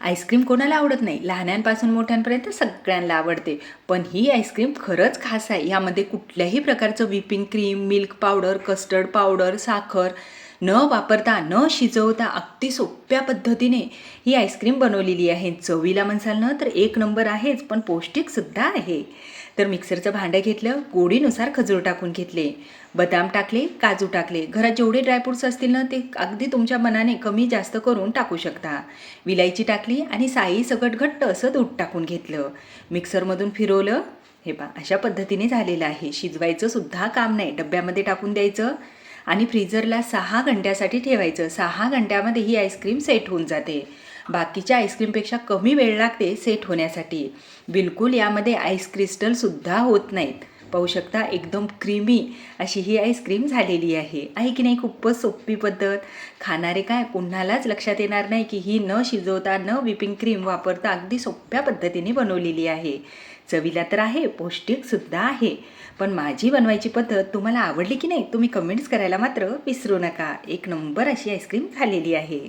Ice cream कोणाला आवडत नाही, लहानांपासून मोठ्यांपर्यंत सगळ्यांना आवडते. पण ही आईस्क्रीम खरंच खास आहे. यामध्ये कुठल्याही प्रकारचं whipping cream, milk powder, custard powder, साखर न वापरता, न शिजवता अगदी सोप्या पद्धतीने ही आईस्क्रीम बनवलेली आहे. चवीला म्हणसाल ना तर एक नंबर आहेच, पण पौष्टिकसुद्धा आहे. तर मिक्सरचं भांडं घेतलं, गोडीनुसार खजूर टाकून घेतले, बदाम टाकले, काजू टाकले. घरात जेवढे ड्रायफ्रूट्स असतील ना ते अगदी तुमच्या मनाने कमी जास्त करून टाकू शकता. विलायची टाकली आणि साई सकट घट्ट असं दूध टाकून घेतलं. मिक्सरमधून फिरवलं. हे पहा अशा पद्धतीने झालेलं आहे. शिजवायचं सुद्धा काम नाही. डब्यामध्ये टाकून द्यायचं आणि फ्रीजरला 6 घंट्यासाठी ठेवायचं. 6 घंट्यामध्ये ही आईस्क्रीम सेट होऊन जाते. बाकीच्या आईस्क्रीमपेक्षा कमी वेळ लागते सेट होण्यासाठी. बिलकुल यामध्ये आईस क्रिस्टलसुद्धा होत नाहीत. पाहू शकता एकदम क्रीमी अशी ही आईस्क्रीम झालेली आहे. आहे की नाही? खूपच सोपी पद्धत. खाणारे काय कुणालाच लक्षात येणार नाही की ही न शिजवता, न व्हिपिंग क्रीम वापरता अगदी सोप्या पद्धतीने बनवलेली आहे. चवीला तर आहे, पौष्टिकसुद्धा आहे. पण माझी बनवायची पद्धत तुम्हाला आवडली की नाही? तुम्ही कमेंट्स करायला मात्र विसरू नका. एक नंबर अशी आईस्क्रीम झालेली आहे.